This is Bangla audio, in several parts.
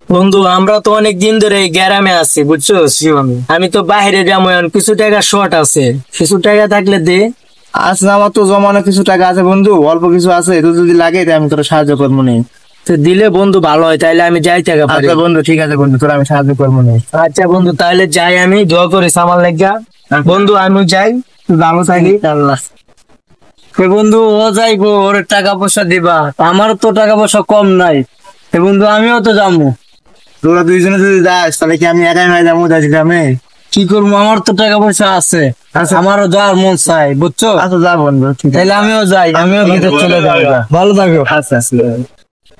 বন্ধু আমরা তো অনেক দিন ধরে এই গ্রামে আছি বুঝছো শিবন, আমি তো বাইরে যাবো এখন, কিছু টাকা শর্ট আছে, কিছু টাকা থাকলে দে। আচ্ছা, আমার তো জমানো কিছু টাকা আছে বন্ধু, অল্প কিছু আছে, তো যদি লাগে তাই আমি তোর সাহায্য করবো নি। তো দিলে বন্ধু ভালো হয়, তাইলে আমি যাই টাকা পারি। আচ্ছা বন্ধু, ঠিক আছে বন্ধু, তোর আমি সাহায্য করবো নি। আচ্ছা বন্ধু তাহলে যাই, আমি দোয়া করিস আমার লাগা। বন্ধু আমি যাই, তুই ভালো থাকি। আল্লাহ। এ বন্ধু ও যাইবো, ওর টাকা পয়সা দিবা, আমার তো টাকা পয়সা কম নাই। এ বন্ধু আমিও তো যাবো। তোরা দুইজনে যদি যাস তাহলে কি আমি একাই হয়ে যাবো গ্রামে? কি করবো, আমার তো টাকা পয়সা আছে, আচ্ছা। আমারও যাওয়ার মন চাই বুঝছো। আচ্ছা যা বন্ধু, ঠিক আছে। তাহলে আমিও যাই, আমিও ভিতরে চলে যাবো। ভালো থাকো। আচ্ছা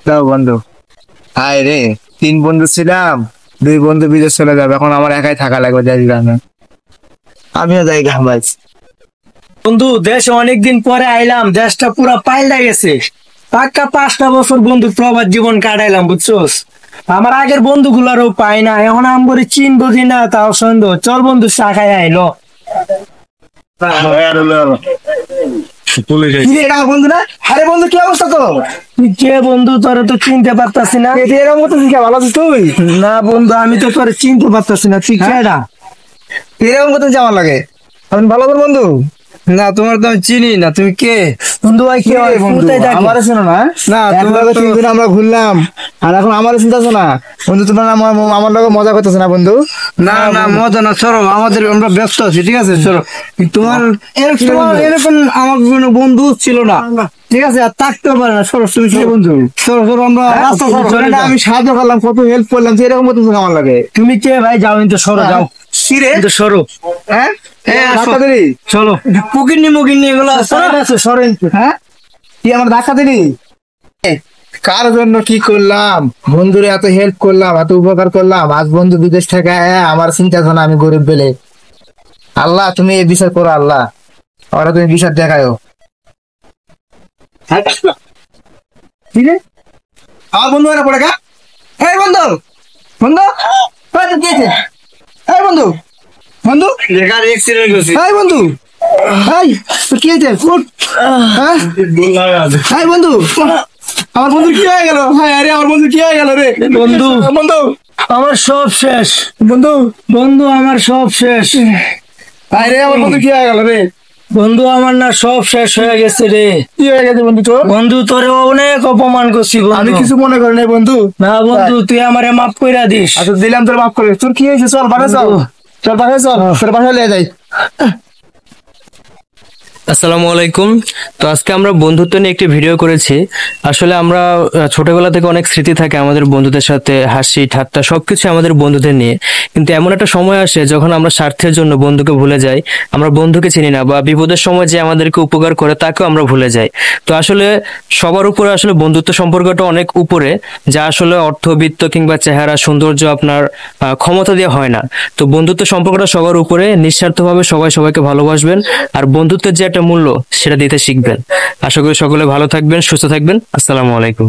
যাও বন্ধু। হায় রে, 3 বন্ধু ছিলাম, 2 বন্ধু বিদেশ চলে যাবে, এখন আমার একাই থাকা লাগবে যাই গ্রামে। আমিও যাই গ্রাম ভাই। বন্ধু দেশে অনেকদিন পরে আইলাম, দেশটা পুরা পাল্টা গেছে। পাক্কা 5টা বছর বন্ধু প্রবাস জীবন কাটাইলাম বুঝছোস। আমার আগের বন্ধু গুলারও পাই না, এখন আমি চিন বুঝি না, তাও সন্দেহ। চল বন্ধু চা খাই আইলো। বন্ধু না, আরে বন্ধু কি অবস্থা তো? তুই কে বন্ধু, তোরে তো চিনতে পারতাছি না। এরকম মতো শিখা ভালো আছিস তুই? না বন্ধু আমি তো তোরে চিনতে পারতাছি না, তুই কেডা? এরকম মতো যাওয়া লাগে, আমি ভালো করে বন্ধু। না তোমার তো আমি চিনি না, তুমি কে বন্ধু? ভাই কে হয় বন্ধু? আমারও শোনো না, না তোমার তোমার তো 3 দিন আমরা ঘুরলাম, আর এখন আমারও চিন্তা আছে না বন্ধু, তোমার আমার লগে মজা করতেছে না বন্ধু? না না মজা না, সরো, আমাদের আমরা ব্যস্ত আছি, ঠিক আছে সরো। তোমার এরকম আমার কোনো বন্ধু ছিল না, ঠিক আছে, আর থাকতেও পারে না। সরো তুমি কে বন্ধু? সরো সরো, আমরা রাস্তা চলে যাই। আমি সাহায্য করলাম, কত হেল্প করলাম, তো এরকম করতেছে আমার লাগে? তুমি কে ভাই? যাও কিন্তু সরো, যাও কিরে? কিন্তু সরো। হ্যাঁ, ধাক্কা সরো। দিলি? চলো পুকিনি মুকিনি এগুলো আছে, সরো কিন্তু। হ্যাঁ, তুই আমার ধাক্কা দিলি? কার জন্য কি করলাম বন্ধুরে, এত হেল্প করলাম, এত উপকার করলাম, আজ বন্ধু বিদেশ থেকে আমার চিন্তা করো, আমি গরিব বেলে। আল্লাহ তুমি এই বিচার করো, আল্লাহ ওরা তুমি বিচার দেখায়ও। ঠিক আছে আমার বন্ধু এরা পড়ে গা। এই বন্ধু, বন্ধু এই বন্ধু, বন্ধু লেখার এক্সিডেন্ট হয়েছে। এই বন্ধু, এই তোর কি হয়েছে? ফুট। হ্যাঁ এই বন্ধু, আমার বন্ধু কি হয়ে গেল? হ্যাঁ আরে আমার বন্ধু কি হয়ে গেল রে? বন্ধু বন্ধু, আমার সব শেষ। বন্ধু, বন্ধু আমার সব শেষ। আরে আমার বন্ধু কি হয়ে গেল রে? বন্ধু আমার না সব শেষ হয়ে গেছে রে। কি হয়ে গেছে বন্ধু তোর? বন্ধু তোরে অনেক অপমান করছি আমি বন্ধু। কিছু মনে করি নাই বন্ধু। না বন্ধু তুই আমারে মাফ কইরা দিস। আচ্ছা দিলাম, তোর মাফ করে। তোর কি হয়েছে? চল বাসায় চল, চল বাসায় চল, তোর বাসায় নিয়ে যাই। আসসালামু আলাইকুম। তো আজকে আমরা বন্ধুত্ব নিয়ে একটি ভিডিও করেছি। আসলে আমরা ছোটবেলা থেকে অনেক স্মৃতি থাকে আমাদের বন্ধুদের সাথে, হাসি ঠাট্টা সবকিছু আমাদের বন্ধুদের নিয়ে। কিন্তু এমন একটা সময় আসে যখন আমরা স্বার্থের জন্য বন্ধুকে ভুলে যাই, আমরা বন্ধুকে চিনি না, বা বিপদের সময় যে আমাদেরকে উপকার করে তাকেও আমরা ভুলে যাই। তো আসলে সবার উপরে আসলে বন্ধুত্ব সম্পর্কটা অনেক উপরে, যা আসলে অর্থবিত্ত কিংবা চেহারা সৌন্দর্য আপনার ক্ষমতা দিয়ে হয় না। তো বন্ধুত্ব সম্পর্কটা সবার উপরে, নিঃস্বার্থভাবে সবাই সবাইকে ভালোবাসবেন, আর বন্ধুত্বের যে একটা মূল্য সেটা দিতে শিখবেন। আশা করি সকলে ভালো থাকবেন, সুস্থ থাকবেন। আসসালামু আলাইকুম।